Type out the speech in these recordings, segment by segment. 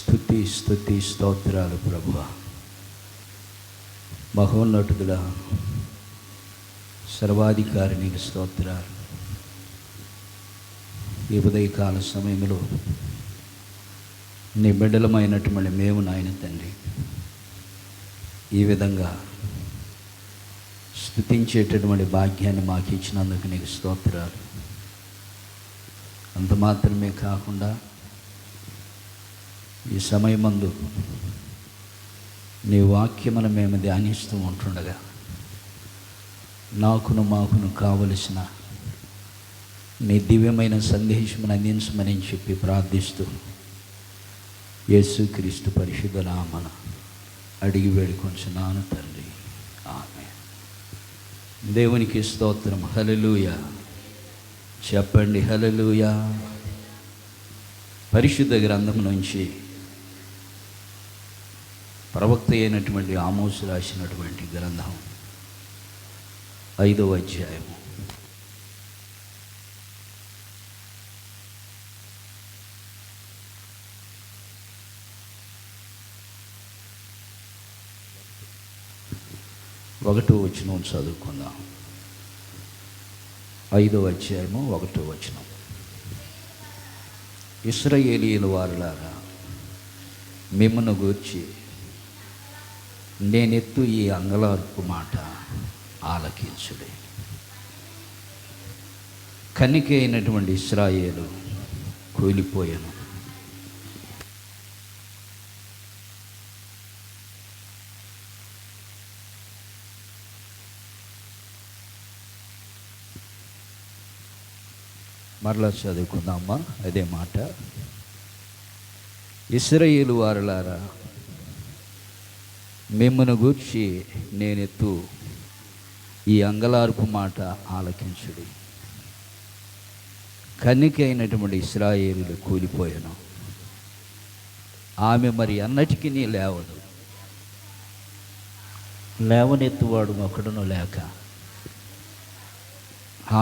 స్తుతి స్తుతి స్తోత్రాలు ప్రభువా. మహోన్నతుడా, సర్వాధికారి నీకు స్తోత్రాలు. ఈ ఉదయకాల సమయంలో నీ బిడ్డలమైనటువంటి మేము నాయన తండ్రి ఈ విధంగా స్తుతించేటటువంటి భాగ్యాన్ని మాకు ఇచ్చినందుకు నీకు స్తోత్రాలు. అంత మాత్రమే కాకుండా ఈ సమయమందు నీ వాక్యమును మేము ధ్యానిస్తూ ఉంటుండగా మాకును కావలసిన నీ దివ్యమైన సందేశమును అందించమని చెప్పి ప్రార్థిస్తూ యేసుక్రీస్తు పరిశుద్ధ నామమున అడిగి వేడుకొంచున్నాను తండ్రి, ఆమేన్. దేవునికి స్తోత్రం. హల్లెలూయా చెప్పండి, హల్లెలూయా. పరిశుద్ధ గ్రంథం నుంచి ప్రవక్త అయినటువంటి ఆమోసు రాసినటువంటి గ్రంథం 5వ అధ్యాయము 1వ వచనం చదువుకుందాం. 5వ అధ్యాయము 1వ వచనం. ఇశ్రాయేలీయుల వారులారా, మిమ్మను గూర్చి నేనెత్తు ఈ అంగలార్పు మాట ఆలకించుడే. కన్నిక అయినటువంటి ఇశ్రాయేలు కూలిపోయాను. మరలా చదువుకుందామా అదే మాట. ఇశ్రాయేలు వారులారా, మిమ్మను గూర్చి నేనెత్తు ఈ అంగలార్పు మాట ఆలకించుడి. కన్నిక అయినటువంటి ఇశ్రాయేలు కూలిపోయాను. ఆమె మరి అన్నటికీ లేవదు, లేవనెత్తువాడు ఒకడును లేక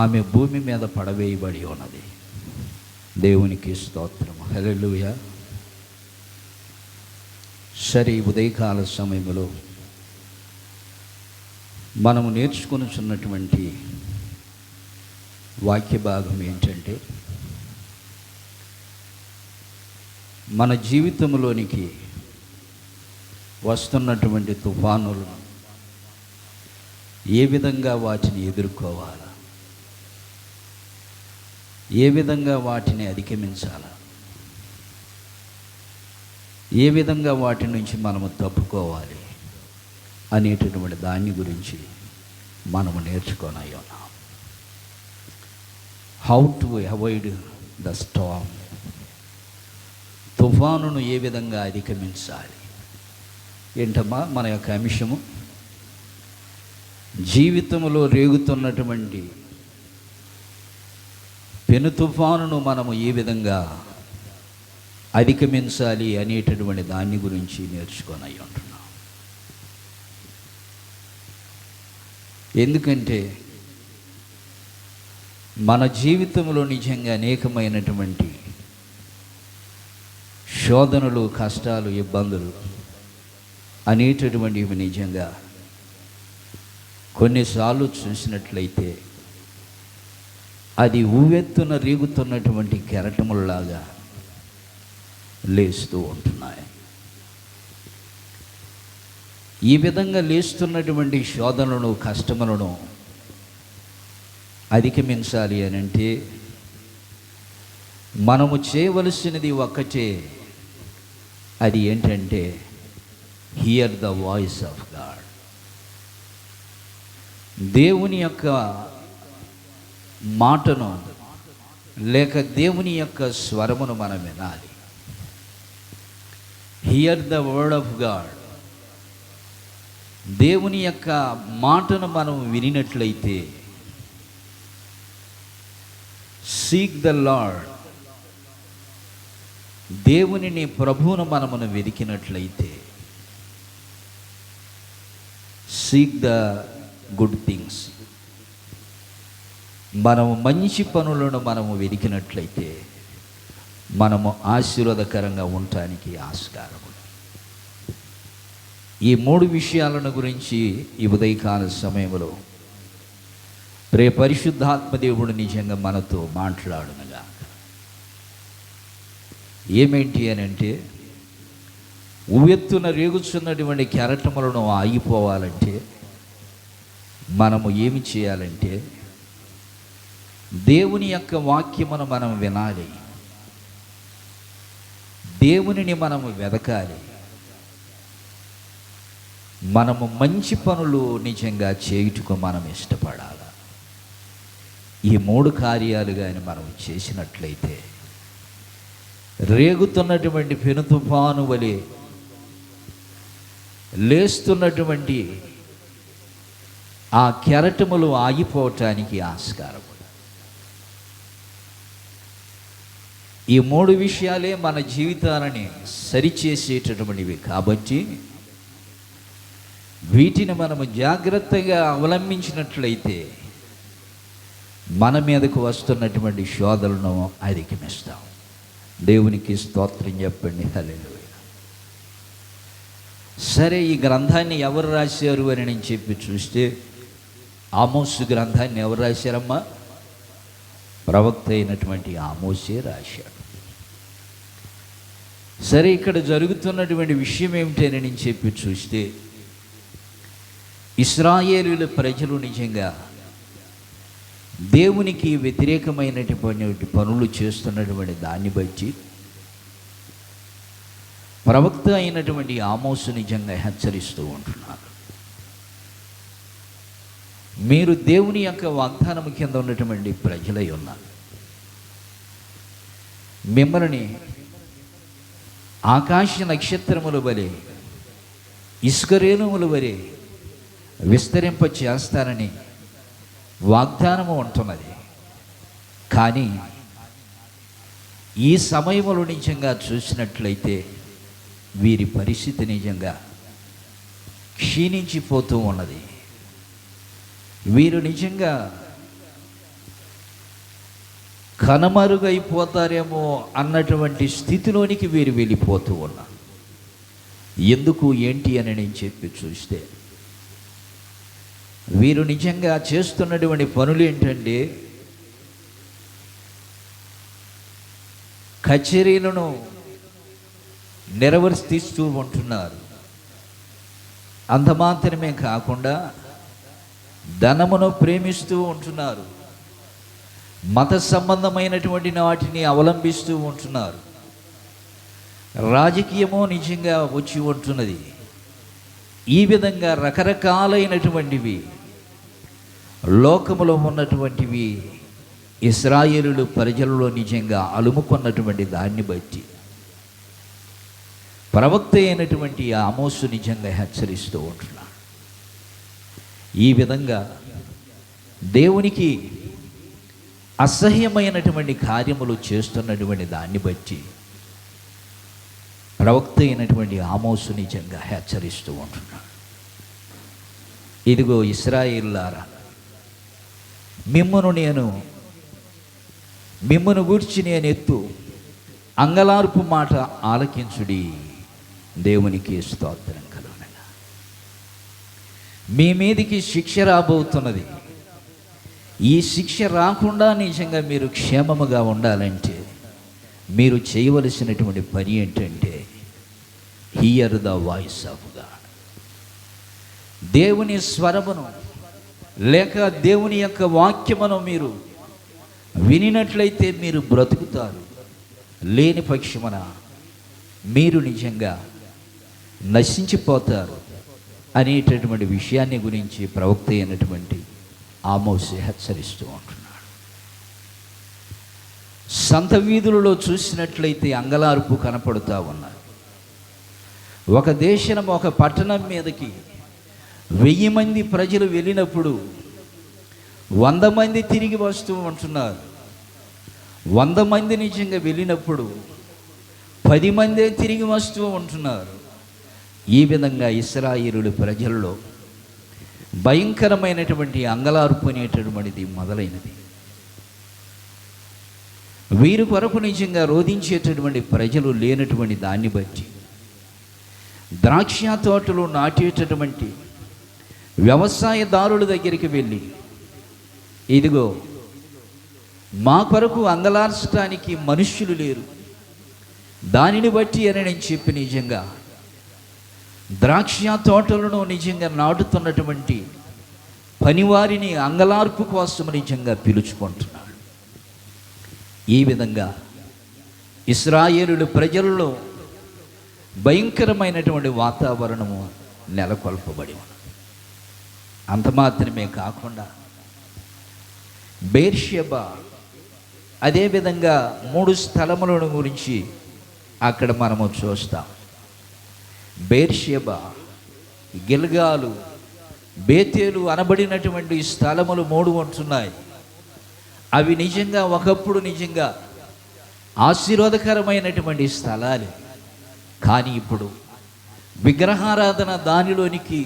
ఆమె భూమి మీద పడవేయబడి ఉన్నది. దేవునికి స్తోత్రం. హల్లెలూయా. సరే, ఉదయకాల సమయంలో మనము నేర్చుకొనుచున్నటువంటి వాక్య భాగం ఏంటంటే, మన జీవితంలోనికి వస్తున్నటువంటి తుఫానులను ఏ విధంగా వాటిని ఎదుర్కోవాలా, ఏ విధంగా వాటిని అధిగమించాలా, ఏ విధంగా వాటి నుంచి మనము తప్పుకోవాలి అనేటటువంటి దాని గురించి మనము నేర్చుకొని ఉన్నాం. How to avoid the storm. తుఫానును ఏ విధంగా అధిగమించాలి ఏంటమ్మా మన యొక్క అంశము. జీవితంలో రేగుతున్నటువంటి పెను తుఫానును మనము ఏ విధంగా అధిగమించాలి అనేటటువంటి దాని గురించి నేర్చుకొని ఉంటున్నాం. ఎందుకంటే మన జీవితంలో నిజంగా అనేకమైనటువంటి శోధనలు, కష్టాలు, ఇబ్బందులు అనేటటువంటివి నిజంగా కొన్నిసార్లు చూసినట్లయితే అది ఉవ్వెత్తున రేగుతున్నటువంటి కెరటములలాగా లేస్తూ ఉంటున్నాయి. ఈ విధంగా లేస్తున్నటువంటి శోధనలను, కష్టములను అధిగమించాలి అని అంటే మనము చేయవలసినది ఒక్కటే. అది ఏంటంటే here the voice of God. దేవుని యొక్క మాటను లేక దేవుని యొక్క స్వరమును మనం వినాలి. Here the word of God. దేవుని యొక్క మాటను మనం వినినట్లయితే, సీక్ ద లార్డ్, దేవునిని ప్రభువును మనమును వెతికినట్లయితే, సీక్ ద గుడ్ థింగ్స్, మనము మంచి పనులను మనము వెతికినట్లయితే మనము ఆశీర్వాదకరంగా ఉండటానికి ఆస్కారం ఉంది. ఈ 3 విషయాలను గురించి ఈ ఉదయకాల సమయంలో పరిశుద్ధాత్మ దేవుడు నిజంగా మనతో మాట్లాడునుగా. ఏమేంటి అని అంటే, ఉవ్వెత్తున రేగుచున్నటువంటి కెరటములను ఆగిపోవాలంటే మనము ఏమి చేయాలంటే, దేవుని యొక్క వాక్యమును మనం వినాలి, దేవునిని మనము వెదకాలి, మనము మంచి పనులు నిజంగా చేయుటకు మనం ఇష్టపడాలి. ఈ 3 కార్యాలు కానీ మనం చేసినట్లయితే రేగుతున్నటువంటి పెను తుఫాను వలె లేస్తున్నటువంటి ఆ కెరటములు ఆగిపోవటానికి ఆస్కారం. ఈ 3 విషయాలే మన జీవితాలని సరిచేసేటటువంటివి కాబట్టి వీటిని మనము జాగ్రత్తగా అవలంబించినట్లయితే మన మీదకు వస్తున్నటువంటి శోధనలను అధిగమిస్తాం. దేవునికి స్తోత్రం చెప్పండి. హల్లెలూయా. సరే, ఈ గ్రంథాన్ని ఎవరు రాశారు అని నేను చెప్పి చూస్తే, ఆమోసు గ్రంథాన్ని ఎవరు రాశారమ్మా? ప్రవక్త అయినటువంటి ఆమోసే రాశాడు. సరే, ఇక్కడ జరుగుతున్నటువంటి విషయం ఏమిటని నేను చెప్పి చూస్తే, ఇశ్రాయేలీయుల ప్రజలు నిజంగా దేవునికి వ్యతిరేకమైనటువంటి పనులు చేస్తున్నటువంటి దాన్ని బట్టి ప్రవక్త అయినటువంటి ఆమోసు నిజంగా హెచ్చరిస్తూ ఉంటున్నారు. మీరు దేవుని యొక్క వాగ్దానం కింద ఉన్నటువంటి ప్రజలై ఉన్నారు. మిమ్మల్ని ఆకాశ నక్షత్రముల వలె ఇసుక రేణువుల వలె విస్తరింప చేస్తానని వాగ్దానము ఉంటున్నది. కానీ ఈ సమయంలో నిజంగా చూసినట్లయితే వీరి పరిస్థితి నిజంగా క్షీణించిపోతూ ఉన్నది. వీరు నిజంగా కనుమరుగైపోతారేమో అన్నటువంటి స్థితిలోనికి వీరు వెళ్ళిపోతూ ఉన్నారు. ఎందుకు ఏంటి అని నేను చెప్పి చూస్తే, వీరు నిజంగా చేస్తున్నటువంటి పనులు ఏంటంటే, కచేరీలను నిర్వర్తిస్తూ ఉంటున్నారు. అంత మాత్రమే కాకుండా ధనమును ప్రేమిస్తూ ఉంటున్నారు, మత సంబంధమైనటువంటి వాటిని అవలంబిస్తూ ఉంటున్నారు, రాజకీయము నిజంగా వచ్చి ఉంటున్నది. ఈ విధంగా రకరకాలైనటువంటివి లోకములో ఉన్నటువంటివి ఇశ్రాయేలు ప్రజలలో నిజంగా అలుముకున్నటువంటి దాన్ని బట్టి ప్రవక్త అయినటువంటి ఆమోసు నిజంగా హెచ్చరిస్తూ ఉంటున్నాడు. ఈ విధంగా దేవునికి అసహ్యమైనటువంటి కార్యములు చేస్తున్నటువంటి దాన్ని బట్టి ప్రవక్త అయినటువంటి ఆమోసు నిజంగా హెచ్చరిస్తూ ఉంటున్నాడు. ఇదిగో ఇశ్రాయేలులారా, మిమ్మును గూర్చి నేను ఎత్తు అంగలార్పు మాట ఆలకించుడి. దేవునికి స్తోత్రం కలుగునగా. మీ మీదికి శిక్ష రాబోతున్నది. ఈ శిక్ష రాకుండా నిజంగా మీరు క్షేమముగా ఉండాలంటే మీరు చేయవలసినటువంటి పని ఏంటంటే, here the voice of God. దేవుని స్వరమును లేక దేవుని యొక్క వాక్యమును మీరు వినినట్లయితే మీరు బ్రతుకుతారు. లేని పక్షమున మీరు నిజంగా నశించిపోతారు అనేటటువంటి విషయాన్ని గురించి ప్రవక్త అయినటువంటి ఆమోసు హెచ్చరిస్తూ ఉంటున్నాడు. సంత వీధులలో చూసినట్లయితే అంగలార్పు కనపడుతూ ఉన్నారు. ఒక దేశం, ఒక పట్టణం మీదకి 1000 మంది ప్రజలు వెళ్ళినప్పుడు 100 మంది తిరిగి వస్తూ ఉంటున్నారు. 100 మంది నిజంగా వెళ్ళినప్పుడు 10 మందే తిరిగి వస్తూ ఉంటున్నారు. ఈ విధంగా ఇశ్రాయేలు ప్రజల్లో భయంకరమైనటువంటి అంగలార్పు అనేటటువంటిది మొదలైనది. వీరి కొరకు నిజంగా రోధించేటటువంటి ప్రజలు లేనటువంటి దాన్ని బట్టి ద్రాక్ష తోటలు నాటేటటువంటి వ్యవసాయదారుల దగ్గరికి వెళ్ళి, ఇదిగో మా కొరకు అంగలార్చడానికి మనుష్యులు లేరు, దానిని బట్టి అని నేను చెప్పి నిజంగా ద్రాక్ష తోటలను నిజంగా నాటుతున్నటువంటి పనివారిని అంగలార్పు కోసం నిజంగా పిలుచుకుంటున్నాడు. ఈ విధంగా ఇశ్రాయేలు ప్రజల్లో భయంకరమైనటువంటి వాతావరణము నెలకొల్పబడి ఉంది. అంత మాత్రమే కాకుండా బెర్షెబా, అదేవిధంగా 3 స్థలములను గురించి అక్కడ మనము చూస్తాం. బెర్షెబా, గిల్గాలు, బేతేలు అనబడినటువంటి స్థలములు 3 ఉంటున్నాయి. అవి నిజంగా ఒకప్పుడు నిజంగా ఆశీర్వాదకరమైనటువంటి స్థలాలు. కానీ ఇప్పుడు విగ్రహారాధన దానిలోనికి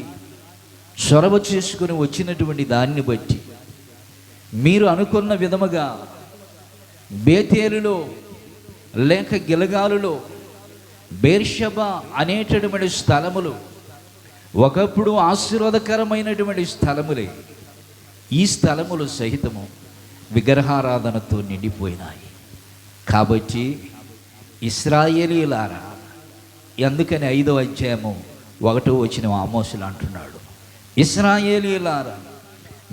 చొరవ చేసుకుని వచ్చినటువంటి దాన్ని బట్టి మీరు అనుకున్న విధముగా బేతేలులో లేక గిలగాలులో బెర్షెబా అనేటటువంటి స్థలములు ఒకప్పుడు ఆశీర్వాదకరమైనటువంటి స్థలములే. ఈ స్థలములు సహితము విగ్రహారాధనతో నిండిపోయినాయి. కాబట్టి ఇశ్రాయేలీయులారా, అందుకని 5వ అధ్యాయము 1వ వచనం ఆమోసులు అంటున్నాడు, ఇశ్రాయేలీయులారా,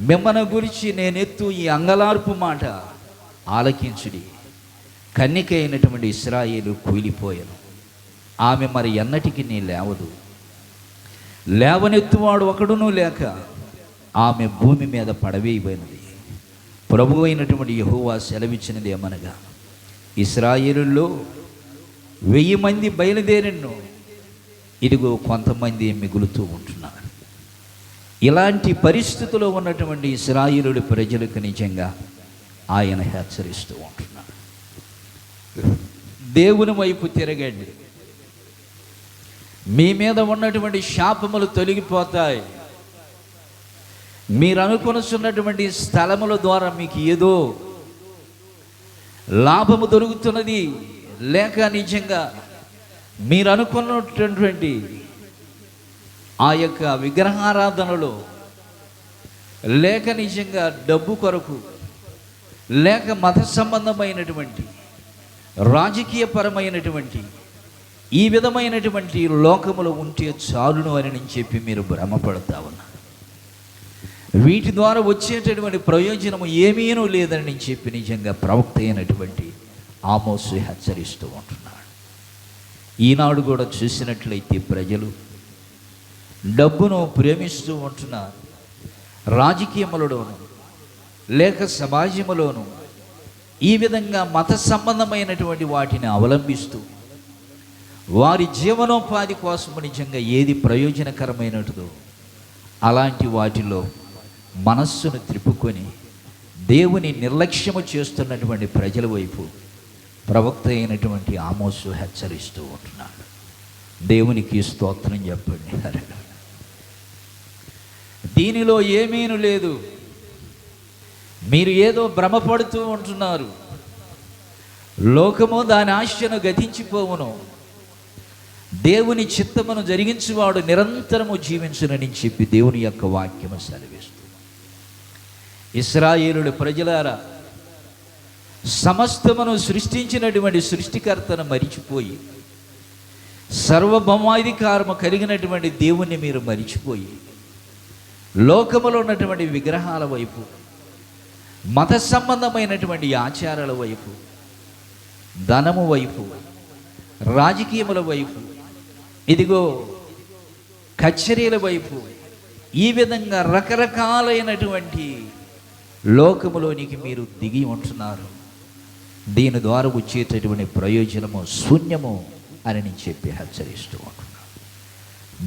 మిమ్మల్ని గురించి నేనెత్తు ఈ అంగలార్పు మాట ఆలకించుడి. కన్నిక అయినటువంటి ఇశ్రాయేలు కూలిపోయాను, ఆమె మరి ఎన్నటికి నీ లేవదు, లేవనెత్తువాడు ఒకడునూ లేక ఆమె భూమి మీద పడవేయబడినది. ప్రభువు అయినటువంటి యెహోవా సెలవిచ్చినది ఏమనగా, ఇశ్రాయేలులో 1000 మంది బయలుదేరిను, ఇదిగో కొంతమంది మిగులుతూ ఉంటున్నారు. ఇలాంటి పరిస్థితుల్లో ఉన్నటువంటి ఇశ్రాయేలు ప్రజలకు నిజంగా ఆయన హెచ్చరిస్తూ ఉంటున్నాడు. దేవుని వైపు తిరగండి, మీ మీద ఉన్నటువంటి శాపములు తొలగిపోతాయి. మీరు అనుకొనుచున్నటువంటి స్థలముల ద్వారా మీకు ఏదో లాభము దొరుకుతున్నది, లేక నిజంగా మీరు అనుకున్నటువంటి ఆ యొక్క విగ్రహారాధనలో, లేక నిజంగా డబ్బు కొరకు, లేక మత సంబంధమైనటువంటి రాజకీయపరమైనటువంటి ఈ విధమైనటువంటి లోకములో ఉంటే చాలును అని చెప్పి మీరు భ్రమపడతా ఉన్నారు. వీటి ద్వారా వచ్చేటటువంటి ప్రయోజనము ఏమీనూ లేదని చెప్పి నిజంగా ప్రవక్త అయినటువంటి ఆమోసు హెచ్చరిస్తూ ఉంటున్నాడు. ఈనాడు కూడా చూసినట్లయితే ప్రజలు డబ్బును ప్రేమిస్తూ ఉంటున్నారు. రాజకీయములలోను లేక సమాజములోను ఈ విధంగా మత సంబంధమైనటువంటి వాటిని అవలంబిస్తూ వారి జీవనోపాధి కోసం నిజంగా ఏది ప్రయోజనకరమైనదో అలాంటి వాటిలో మనస్సును త్రిప్పుకొని దేవుని నిర్లక్ష్యము చేస్తున్నటువంటి ప్రజల వైపు ప్రవక్త అయినటువంటి ఆమోసు హెచ్చరిస్తూ ఉంటున్నాడు. దేవునికి స్తోత్రం చెప్పండి. దీనిలో ఏమీను లేదు, మీరు ఏదో భ్రమపడుతూ ఉంటున్నారు. లోకము దాని ఆశను గతించిపోవును, దేవుని చిత్తమును జరిగించువాడు నిరంతరము జీవించునని చెప్పి దేవుని యొక్క వాక్యము సెలవిస్తుంది. ఇశ్రాయేలు ప్రజలారా, సమస్తమును సృష్టించినటువంటి సృష్టికర్తను మరిచిపోయి, సర్వభౌమాధికారము కలిగినటువంటి దేవుణ్ణి మీరు మరిచిపోయి, లోకములో ఉన్నటువంటి విగ్రహాల వైపు, మత సంబంధమైనటువంటి ఆచారాల వైపు, ధనము వైపు, రాజకీయముల వైపు, ఇదిగో కచేరీల వైపు, ఈ విధంగా రకరకాలైనటువంటి లోకములోనికి మీరు దిగి ఉంటున్నారు. దీని ద్వారా వచ్చేటటువంటి ప్రయోజనము శూన్యము అని నేను చెప్పి హెచ్చరిస్తూ ఉంటున్నాను.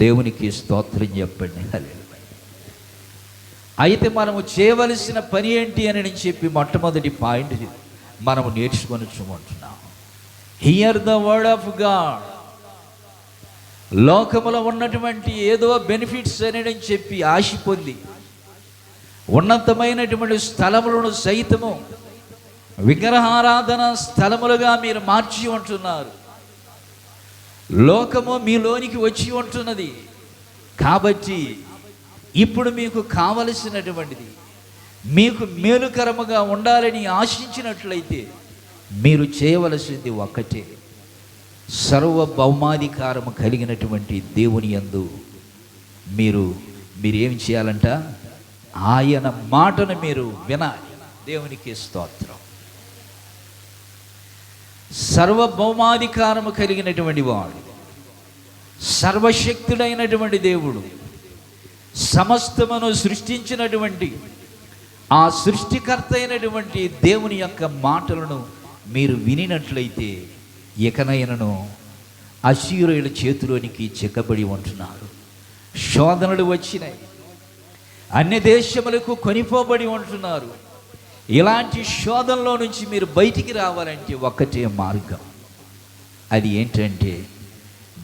దేవునికి స్తోత్రం చెప్పండి. హల్లెలూయా. అయితే మనము చేయవలసిన పని ఏంటి అని నేను చెప్పి మొట్టమొదటి పాయింట్ మనము నేర్చుకొని చూమంటున్నాం. Hear the word of God. లోకములో ఉన్నటువంటి ఏదో బెనిఫిట్స్ అని నేను చెప్పి ఆశ పొంది ఉన్నతమైనటువంటి స్థలములను సైతము విగ్రహారాధన స్థలములుగా మీరు మార్చి ఉంటున్నారు. లోకము మీలోనికి వచ్చి ఉంటున్నది. కాబట్టి ఇప్పుడు మీకు కావలసినటువంటిది, మీకు మేలుకరముగా ఉండాలని ఆశించినట్లయితే మీరు చేయవలసింది ఒక్కటే. సర్వభౌమాధికారము కలిగినటువంటి దేవుని యందు మీరేం చేయాలంట? ఆయన మాటను మీరు వినాలి. దేవునికి స్తోత్రం. సర్వభౌమాధికారము కలిగినటువంటి వాడు, సర్వశక్తుడైనటువంటి దేవుడు, సమస్తమును సృష్టించినటువంటి ఆ సృష్టికర్త అయినటువంటి దేవుని యొక్క మాటలను మీరు వినినట్లయితే ఇకనైనను అశ్షూరీయుల చేతిలోనికి చిక్కబడి ఉంటున్నారు. శోధనలు వచ్చినాయి, అన్య దేశములకు కొనిపోబడి ఉంటున్నారు. ఇలాంటి శోధనలో నుంచి మీరు బయటికి రావాలంటే ఒక్కటే మార్గం. అది ఏంటంటే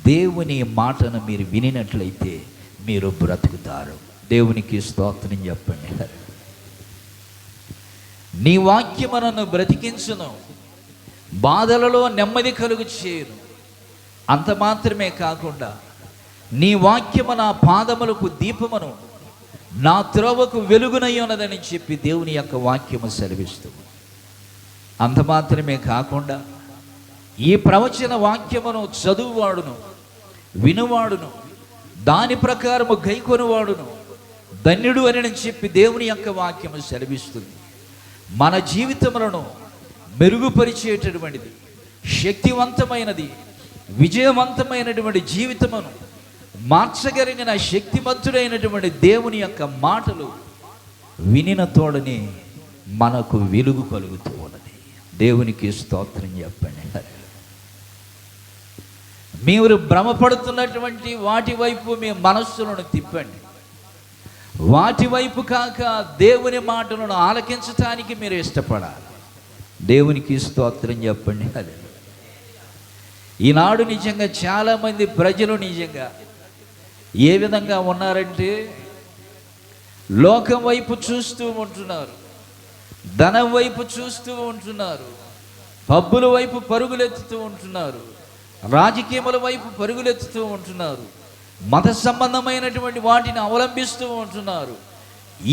దేవుని మాటను మీరు వినినట్లయితే మీరు బ్రతుకుతారు. దేవునికి స్తోత్రం చెప్పండి. నీ వాక్యము నన్ను బ్రతికించును, బాధలలో నెమ్మది కలుగు చేయను. అంత మాత్రమే కాకుండా నీ వాక్యము నా పాదములకు దీపమును, నా త్రోవకు వెలుగునై ఉన్నదని చెప్పి దేవుని యొక్క వాక్యము సెలవిస్తుంది. అంత మాత్రమే కాకుండా ఈ ప్రవచన వాక్యమును చదువువాడును, వినువాడును, దాని ప్రకారము గైకొనువాడును ధన్యుడు అని చెప్పి దేవుని యొక్క వాక్యము సెలవిస్తుంది. మన జీవితములను మెరుగుపరిచేటటువంటిది, శక్తివంతమైనది, విజయవంతమైనటువంటి జీవితమును మార్చగలిగిన శక్తిమంతుడైనటువంటి దేవుని యొక్క మాటలు వినిన తోడనే మనకు వెలుగు కలుగుతూ ఉన్నది. దేవునికి స్తోత్రం చెప్పండి. మీరు భ్రమపడుతున్నటువంటి వాటి వైపు మీ మనస్సులను తిప్పండి. వాటి వైపు కాక దేవుని మాటలను ఆలకించటానికి మీరు ఇష్టపడాలి. దేవునికి స్తోత్రం చెప్పండి. ఈనాడు నిజంగా చాలామంది ప్రజలు నిజంగా ఏ విధంగా ఉన్నారంటే లోకం వైపు చూస్తూ ఉంటున్నారు, ధనం వైపు చూస్తూ ఉంటున్నారు, పబ్బుల వైపు పరుగులెత్తుతూ ఉంటున్నారు, రాజకీయముల వైపు పరుగులెత్తుతూ ఉంటున్నారు, మత సంబంధమైనటువంటి వాటిని అవలంబిస్తూ ఉంటున్నారు.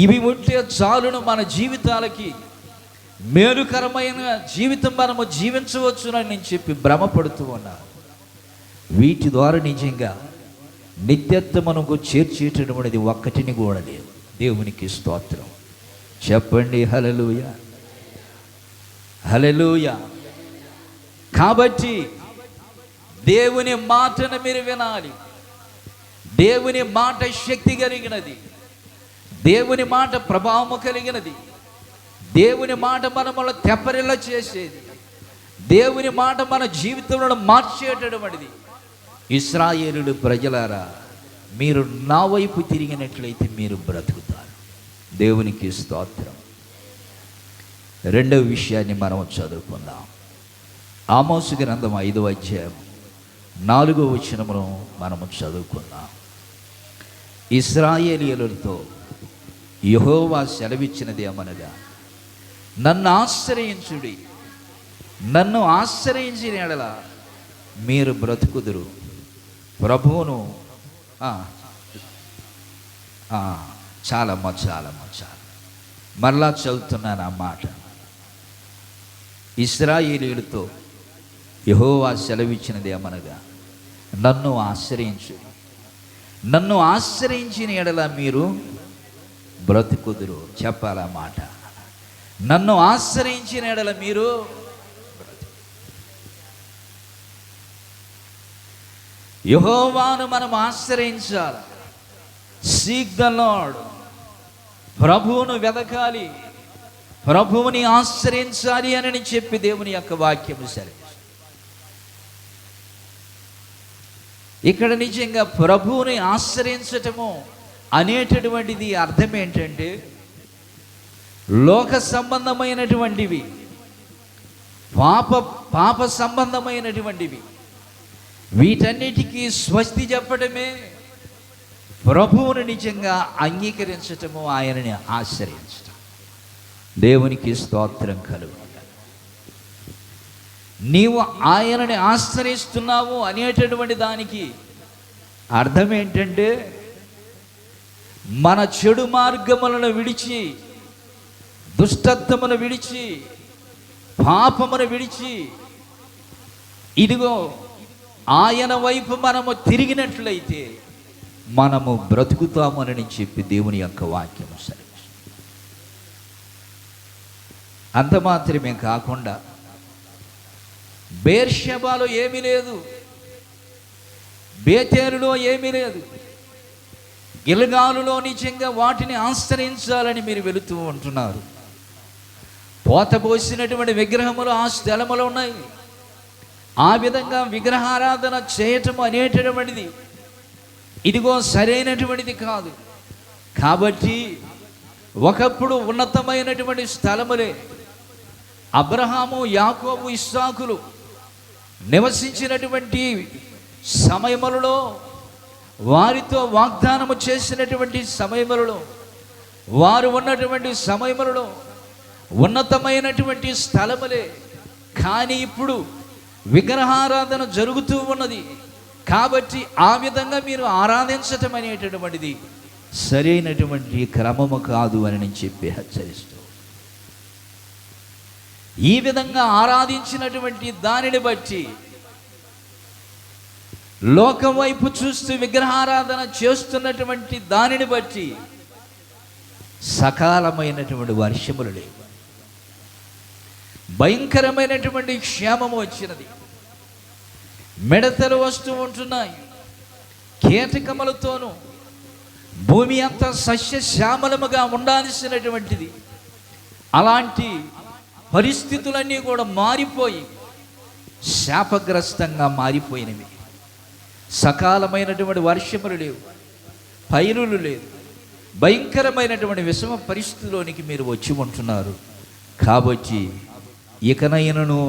ఇవి ఉంటే చాలును మన జీవితాలకి మేలుకరమైన జీవితం మనము జీవించవచ్చునని చెప్పి భ్రమపడుతూ ఉన్నారు. వీటి ద్వారా నిజంగా నిత్యత్వమునకు చేర్చేటటువంటిది ఒక్కటిని కూడా లేదు. దేవునికి స్తోత్రం చెప్పండి. హల్లెలూయా, హల్లెలూయా. కాబట్టి దేవుని మాటను మీరు వినాలి. దేవుని మాట శక్తి కలిగినది, దేవుని మాట ప్రభావము కలిగినది, దేవుని మాట మనములను తెప్పరిల్ల చేసేది, దేవుని మాట మన జీవితంలో మార్చేటటువంటిది. ఇశ్రాయేలు ప్రజలారా, మీరు నా వైపు తిరిగినట్లయితే మీరు బ్రతుకుతారు. దేవునికి స్తోత్రం. రెండవ విషయాన్ని మనం చదువుకుందాం. ఆమోసు గ్రంథం 5వ అధ్యాయం 4వ వచనమును మనము చదువుకుందాం. ఇశ్రాయేలీయులతో యెహోవా సెలవిచ్చినది ఏమనగా, నన్ను ఆశ్రయించుడి, నన్ను ఆశ్రయించిన యెడల మీరు బ్రతుకుదురు. ప్రభువును చాలా మరలా చదువుతున్నాను ఆ మాట. ఇశ్రాయేలీయులతో యెహోవా సెలవిచ్చినది ఏమనగా, నన్ను ఆశ్రయించు, నన్ను ఆశ్రయించిన యెడల మీరు బ్రతుకుదురు. చెప్పాలా మాట? నన్ను ఆశ్రయించిన యెడల మీరు యెహోవాను మనం ఆశ్రయించాలి. Seek the lord. ప్రభువును వెదకాలి, ప్రభువుని ఆశ్రయించాలి అని చెప్పి దేవుని యొక్క వాక్యము సెలవిస్తుంది. ఇక్కడ నిజంగా ప్రభువుని ఆశ్రయించటము అనేటటువంటిది అర్థం ఏంటంటే, లోక సంబంధమైనటువంటివి, పాప సంబంధమైనటువంటివి, వీటన్నిటికీ స్వస్తి చెప్పడమే ప్రభువును నిజంగా అంగీకరించటము, ఆయనని ఆశ్రయించటం. దేవునికి స్తోత్రం కలుగును. నీవు ఆయనని ఆశ్రయిస్తున్నావు అనేటటువంటి దానికి అర్థం ఏంటంటే, మన చెడు మార్గములను విడిచి, దుష్టత్వమును విడిచి, పాపమును విడిచి, ఇదిగో ఆయన వైపు మనము తిరిగినట్లయితే మనము బ్రతుకుతామని చెప్పి దేవుని యొక్క వాక్యము సరే. అంత మాత్రమే కాకుండా బేర్షెబాలో ఏమీ లేదు, బేతేలులో ఏమీ లేదు, గిల్గాలులో నిజంగా వాటిని ఆశ్రయించాలని మీరు వెళుతూ ఉంటున్నారు. పోతపోసినటువంటి విగ్రహములు ఆ స్థలములో ఉన్నాయి. ఆ విధంగా విగ్రహారాధన చేయటం అనేటటువంటిది ఇదిగో సరైనటువంటిది కాదు. కాబట్టి ఒకప్పుడు ఉన్నతమైనటువంటి స్థలములే అబ్రహాము, యాకోబు, ఇస్సాకులు నివసించినటువంటి సమయములలో, వారితో వాగ్దానము చేసినటువంటి సమయములలో, వారు ఉన్నటువంటి సమయములలో ఉన్నతమైనటువంటి స్థలములే. కానీ ఇప్పుడు విగ్రహారాధన జరుగుతూ ఉన్నది. కాబట్టి ఆ విధంగా మీరు ఆరాధించటం అనేటటువంటిది సరైనటువంటి క్రమము కాదు అని నేను చెప్పి హెచ్చరిస్తూ, ఈ విధంగా ఆరాధించినటువంటి దానిని బట్టి, లోకం వైపు చూస్తూ విగ్రహారాధన చేస్తున్నటువంటి దానిని బట్టి సకాలమైనటువంటి వర్షములు లేవు. భయంకరమైనటువంటి క్షేమము వచ్చినది. మిడతలు వస్తూ ఉంటున్నాయి. కీటకములతోనూ భూమి అంతా సస్యశ్యామలముగా ఉండాల్సినటువంటిది, అలాంటి పరిస్థితులన్నీ కూడా మారిపోయి శాపగ్రస్తంగా మారిపోయినవి. సకాలమైనటువంటి వర్షములు లేవు, పైరులు లేదు. భయంకరమైనటువంటి విషమ పరిస్థితిలోనికి మీరు వచ్చి ఉంటున్నారు. కాబట్టి ఇకనైనను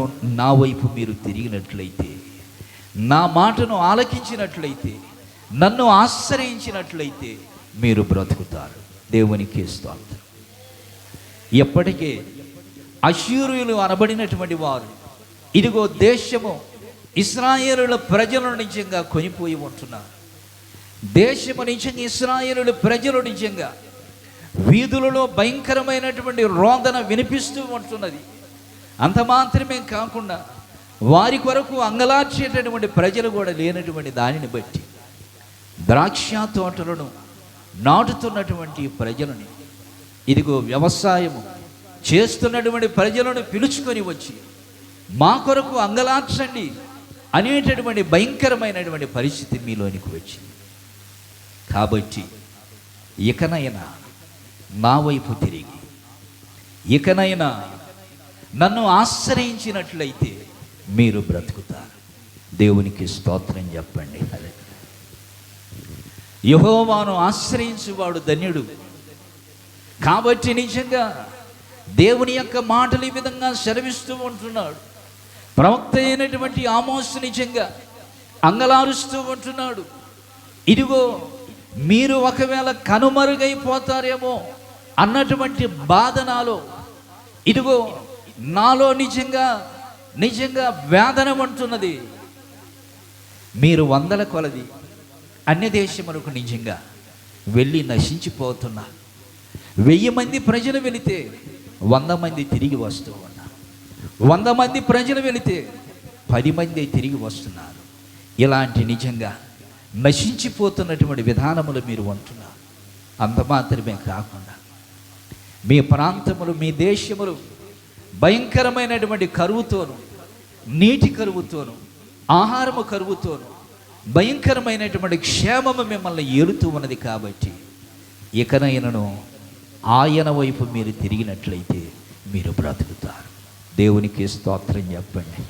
నా వైపు మీరు తిరిగినట్లయితే, నా మాటను ఆలకించినట్లయితే, నన్ను ఆశ్రయించినట్లయితే మీరు బ్రతుకుతారు. దేవునికి స్తోత్రం. ఎప్పటికే అష్షూరీయులు అనబడినటువంటి వారు ఇదిగో దేశము ఇశ్రాయేలుల ప్రజలు నిజంగా కొనిపోయి ఉంటున్నారు. దేశము నిజంగా ఇశ్రాయేలుల ప్రజలు నిజంగా వీధులలో భయంకరమైనటువంటి రోదన వినిపిస్తూ ఉంటున్నది. అంత మాత్రమే కాకుండా వారి కొరకు అంగలార్చేటటువంటి ప్రజలు కూడా లేనటువంటి దానిని బట్టి ద్రాక్ష తోటలను నాటుతున్నటువంటి ప్రజలని, ఇదిగో వ్యవసాయము చేస్తున్నటువంటి ప్రజలను పిలుచుకొని వచ్చి మా కొరకు అంగలార్చండి అనేటటువంటి భయంకరమైనటువంటి పరిస్థితి మీలోనికి వచ్చింది. కాబట్టి ఇకనైనా నా వైపు తిరిగి, ఇకనైనా నన్ను ఆశ్రయించినట్లయితే మీరు బ్రతుకుతారు. దేవునికి స్తోత్రం చెప్పండి. యెహోవాను ఆశ్రయించువాడు ధన్యుడు. కాబట్టి నిజంగా దేవుని యొక్క మాటలు ఈ విధంగా సెలవిస్తూ ఉంటున్నాడు. ప్రవక్త అయినటువంటి ఆమోసు నిజంగా అంగలారుస్తూ ఉంటున్నాడు. ఇదిగో మీరు ఒకవేళ కనుమరుగైపోతారేమో అన్నటువంటి బాధ నాలో, ఇదిగో నాలో నిజంగా వేదన ఉంటున్నది. మీరు వందల కొలది అన్య దేశములకు నిజంగా వెళ్ళి నశించిపోతున్నారు. 1000 మంది ప్రజలు వెళితే 100 మంది తిరిగి వస్తూ ఉన్నారు. 100 మంది ప్రజలు వెళితే 10 మంది తిరిగి వస్తున్నారు. ఇలాంటి నిజంగా నశించిపోతున్నటువంటి విధానములు మీరు ఉంటున్నారు. అంత మాత్రమే కాకుండా మీ ప్రాంతములు, మీ దేశములు భయంకరమైనటువంటి కరువుతోను, నీటి కరువుతోను, ఆహారము కరువుతోను భయంకరమైనటువంటి క్షేమము మిమ్మల్ని ఏలుతూ ఉన్నది. కాబట్టి ఇకనైనను ఆయన వైపు మీరు తిరిగినట్లయితే మీరు బ్రతుకుతారు. దేవునికి స్తోత్రం చెప్పండి.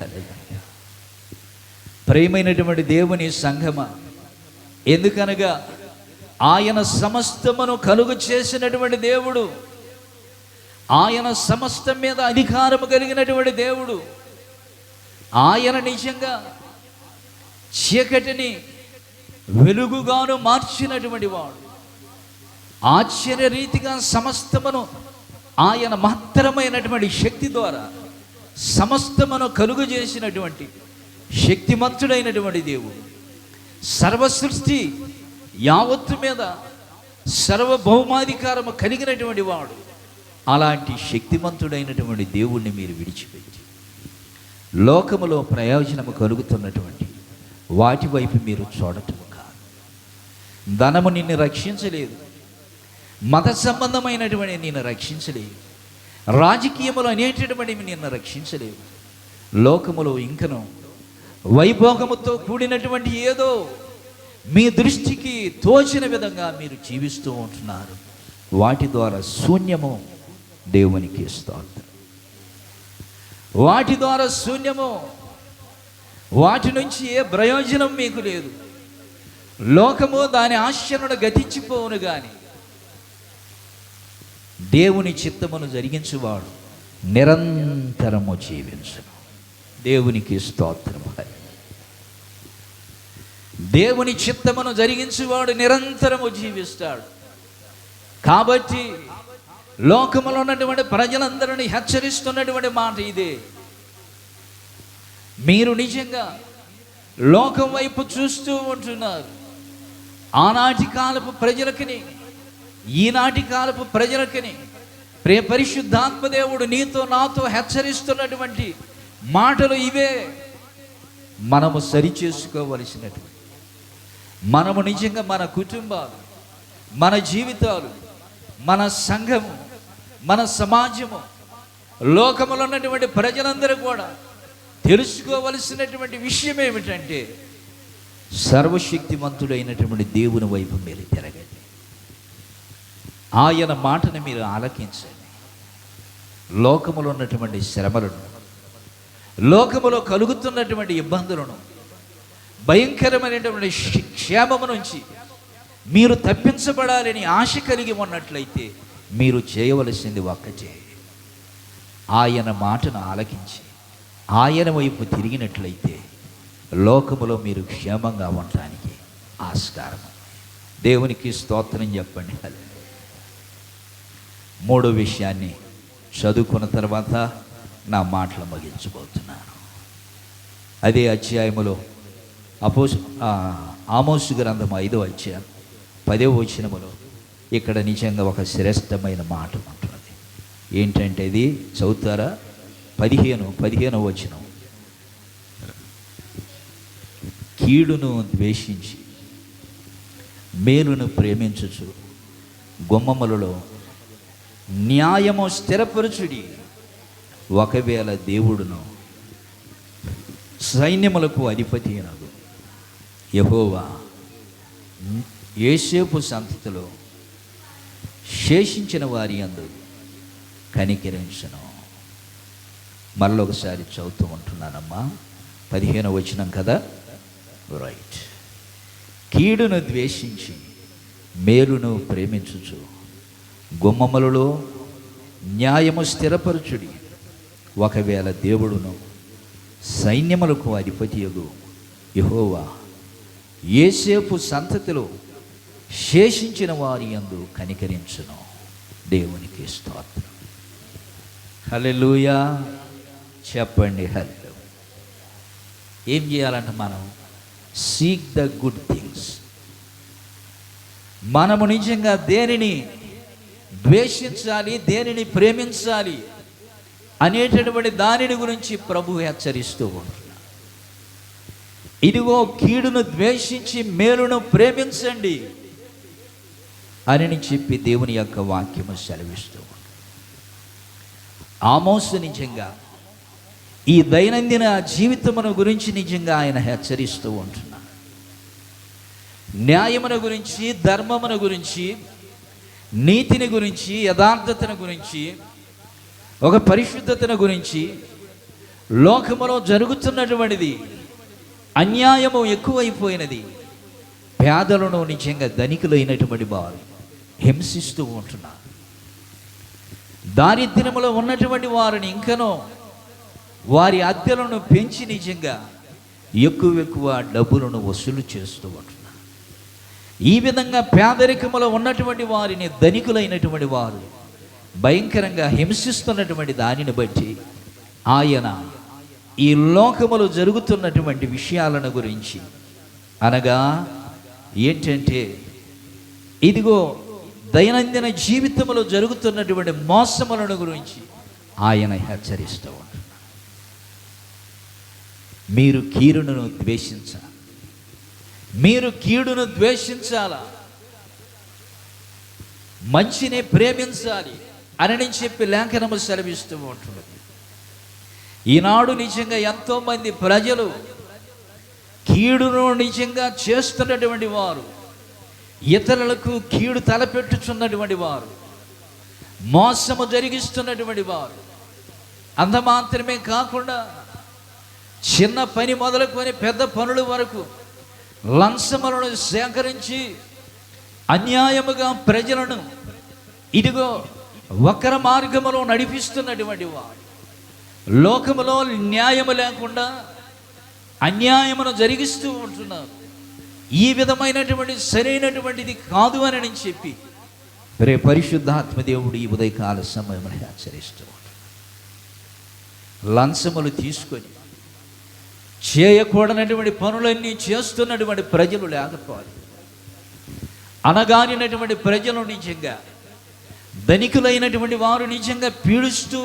ప్రియమైనటువంటి దేవుని సంఘమా, ఎందుకనగా ఆయన సమస్తమును కలుగు చేసినటువంటి దేవుడు, ఆయన సమస్తం మీద అధికారము కలిగినటువంటి దేవుడు. ఆయన నిజంగా చీకటిని వెలుగుగాను మార్చినటువంటి వాడు. ఆశ్చర్య రీతిగా సమస్తమును ఆయన మహత్తరమైనటువంటి శక్తి ద్వారా సమస్తమును కలుగు చేసినటువంటి శక్తిమంతుడైనటువంటి దేవుడు, సర్వ సృష్టి యావత్తు మీద సర్వభౌమాధికారము కలిగినటువంటి వాడు. అలాంటి శక్తిమంతుడైనటువంటి దేవుణ్ణి మీరు విడిచిపెట్టి లోకములో ప్రయోజనము కలుగుతున్నటువంటి వాటి వైపు మీరు చూడటం కాదు. ధనము నిన్ను రక్షించలేదు, మత సంబంధమైనటువంటి నిన్ను రక్షించలేదు, రాజకీయములు అనేటటువంటి నిన్ను రక్షించలేదు. లోకములో ఇంకను వైభోగముతో కూడినటువంటి ఏదో మీ దృష్టికి తోచిన విధంగా మీరు జీవిస్తూ ఉంటున్నారు. వాటి ద్వారా శూన్యము. దేవునికి స్తోత్రం. వాటి ద్వారా శూన్యము. వాటి నుంచి ఏ ప్రయోజనం మీకు లేదు. లోకము దాని ఆశ్చర్యను గతించిపోవును గాని దేవుని చిత్తమును జరిగించువాడు నిరంతరము జీవించును. దేవునికి స్తోత్రం. దేవుని చిత్తమును జరిగించువాడు నిరంతరము జీవిస్తాడు. కాబట్టి లోకములో ఉన్నటువంటి ప్రజలందరినీ హెచ్చరిస్తున్నటువంటి మాట ఇదే. మీరు నిజంగా లోకం వైపు చూస్తూ ఉంటున్నారు. ఆనాటి కాలపు ప్రజలకిని ఈనాటి కాలపు ప్రజలకిని పరిశుద్ధాత్మదేవుడు నీతో నాతో హెచ్చరిస్తున్నటువంటి మాటలు ఇవే. మనము సరిచేసుకోవలసినటువంటి, మనము నిజంగా మన కుటుంబాలు, మన జీవితాలు, మన సంఘము, మన సమాజము, లోకములో ఉన్నటువంటి ప్రజలందరూ కూడా తెలుసుకోవలసినటువంటి విషయం ఏమిటంటే, సర్వశక్తిమంతుడైనటువంటి దేవుని వైపు మీరు తిరగండి. ఆయన మాటను మీరు ఆలకించండి. లోకములో ఉన్నటువంటి శ్రమలను, లోకములో కలుగుతున్నటువంటి ఇబ్బందులను, భయంకరమైనటువంటి క్షేమము నుంచి మీరు తప్పించబడాలని ఆశ కలిగి ఉన్నట్లయితే మీరు చేయవలసింది ఒక్కటే, ఆయన మాటను ఆలకించి ఆయన వైపు తిరిగినట్లయితే లోకములో మీరు క్షేమంగా ఉండటానికి ఆస్కారం. దేవునికి స్తోత్రం చెప్పండి. మూడో విషయాన్ని చదువుకున్న తర్వాత నా మాటలు ముగించబోతున్నాను. అదే అధ్యాయములో ఆమోసు గ్రంథం 5వ అధ్యాయం 10వ వచనములో ఇక్కడ నిజంగా ఒక శ్రేష్టమైన మాట ఉంటున్నది. ఏంటంటే ఇది చదువుతారా? 15వ వచనం. కీడును ద్వేషించి మేలును ప్రేమించుచు గుమ్మములలో న్యాయము స్థిరపరచుడి. ఒకవేళ దేవుడును సైన్యములకు అధిపతి అయినగు యెహోవా యోసేపు సంతతిలో శేషించిన వారి యందు కనికరించును. మరొకసారి చదువుతూ ఉంటున్నానమ్మా. 15వ వచనం కదా, రైట్. కీడును ద్వేషించి మేలును ప్రేమించుచు గుమ్మములలో న్యాయము స్థిరపరచుడి. ఒకవేళ దేవుడును సైన్యములకు అధిపతియగు యెహోవా యోసేపు సంతతిలో శేషించిన వారి యందు కనికరించును. దేవునికి స్తోత్రం. హల్లెలూయా చెప్పండి. హల్లెలూయా. ఏం చేయాలంటే మనం సీక్ ద గుడ్ థింగ్స్. మనము నిజంగా దేనిని ద్వేషించాలి, దేనిని ప్రేమించాలి అనేటటువంటి దానిని గురించి ప్రభు హెచ్చరిస్తూ ఉంటున్నాడు. ఇదిగో కీడును ద్వేషించి మేలును ప్రేమించండి అని చెప్పి దేవుని యొక్క వాక్యము సెలవిస్తూ ఉంటుంది. ఆమోసు నిజంగా ఈ దైనందిన జీవితమును గురించి నిజంగా ఆయన హెచ్చరిస్తూ ఉంటున్నాడు. న్యాయమును గురించి, ధర్మమును గురించి, నీతిని గురించి, యథార్థతను గురించి, ఒక పరిశుద్ధతను గురించి, లోకములో జరుగుతున్నటువంటిది అన్యాయము ఎక్కువైపోయినది, పేదలను నిజంగా ధనికులైనటువంటి వారు హింసిస్తూ ఉంటున్నారు, దారిద్ర్యములో ఉన్నటువంటి వారిని ఇంకనో వారి అద్దెలను పెంచి నిజంగా ఎక్కువ డబ్బులను వసూలు చేస్తూ ఉంటున్నారు. ఈ విధంగా పేదరికములో ఉన్నటువంటి వారిని ధనికులైనటువంటి వారు భయంకరంగా హింసిస్తున్నటువంటి దానిని బట్టి ఆయన ఈ లోకములో జరుగుతున్నటువంటి విషయాలను గురించి, అనగా ఏంటంటే ఇదిగో దైనందిన జీవితంలో జరుగుతున్నటువంటి మోసములను గురించి ఆయన హెచ్చరిస్తూ ఉంటారు. మీరు కీడును ద్వేషించాలి, మీరు కీడును ద్వేషించాలా, మంచిని ప్రేమించాలి అని చెప్పి లేఖనము సెలవిస్తూ ఉంటున్నది. ఈనాడు నిజంగా ఎంతోమంది ప్రజలు కీడును నిజంగా చేస్తున్నటువంటి వారు, ఇతరులకు కీడు తలపెట్టుచున్నటువంటి వారు, మోసము జరిగిస్తున్నటువంటి వారు. అంత మాత్రమే కాకుండా చిన్న పని మొదలుకొని పెద్ద పనుల వరకు లంచములను సేకరించి అన్యాయముగా ప్రజలను ఇదిగో వక్ర మార్గములో నడిపిస్తున్నటువంటి వారు, లోకములో న్యాయము లేకుండా అన్యాయమును జరిగిస్తూ ఉంటున్నారు. ఈ విధమైనటువంటి సరైనటువంటిది కాదు అని చెప్పి పరిశుద్ధాత్మ దేవుడు ఈ ఉదయకాల సమయంలో హెచ్చరిస్తూ ఉంటాడు. లంచములు తీసుకొని చేయకూడనటువంటి పనులన్నీ చేస్తున్నటువంటి ప్రజలు లేకపోవాలి. అనగానినటువంటి ప్రజలు నిజంగా ధనికులైనటువంటి వారు నిజంగా పీడిస్తూ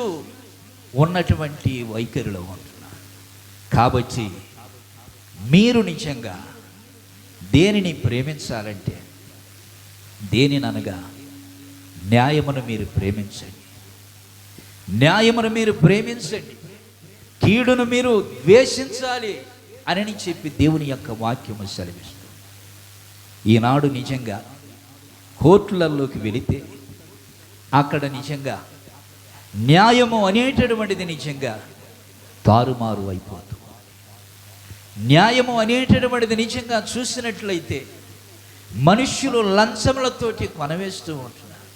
ఉన్నటువంటి వైఖరిలో ఉంటున్నారు. కాబట్టి మీరు నిజంగా దేనిని ప్రేమించాలంటే, దేనిననగా న్యాయమును మీరు ప్రేమించండి, న్యాయమును మీరు ప్రేమించండి, కీడును మీరు ద్వేషించాలి అని చెప్పి దేవుని యొక్క వాక్యము సెలవిస్తుంది. ఈనాడు నిజంగా కోర్టులలోకి వెళితే అక్కడ నిజంగా న్యాయము అనేటటువంటిది నిజంగా తారుమారు అయిపోతుంది. న్యాయము అనేటటువంటిది నిజంగా చూసినట్లయితే మనుష్యులు లంచములతోటి కొనవేస్తూ ఉంటున్నారు.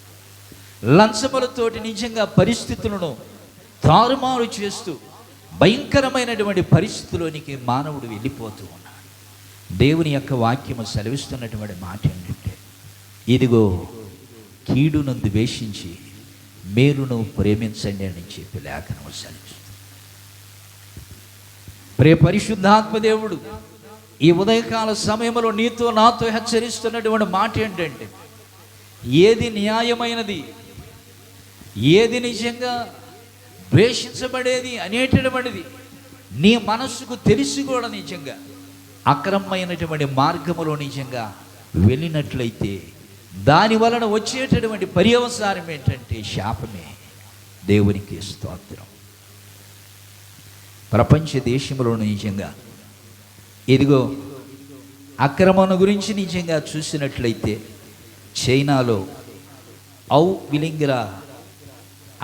లంచములతోటి నిజంగా పరిస్థితులను తారుమారు చేస్తూ భయంకరమైనటువంటి పరిస్థితిలోనికి మానవుడు వెళ్ళిపోతూ ఉన్నాడు. దేవుని యొక్క వాక్యము సెలవిస్తున్నటువంటి మాట ఏంటంటే, ఇదిగో కీడును ద్వేషించి మేలును ప్రేమించండి అని చెప్పి లేఖనము సెలవిస్తుంది. పరిశుద్ధాత్మ దేవుడు ఈ ఉదయకాల సమయంలో నీతో నాతో హెచ్చరిస్తున్నటువంటి మాట ఏంటంటే, ఏది న్యాయమైనది, ఏది నిజంగా ద్వేషించబడేది అనేటటువంటిది నీ మనస్సుకు తెలిసి కూడా నిజంగా అక్రమమైనటువంటి మార్గములో నిజంగా వెళ్ళినట్లయితే దాని వలన వచ్చేటటువంటి పర్యవసానం ఏంటంటే శాపమే. దేవునికి స్తోత్రం. ప్రపంచ దేశంలో నిజంగా ఇదిగో అక్రమం గురించి నిజంగా చూసినట్లయితే చైనాలో ఔ విలింగ్రా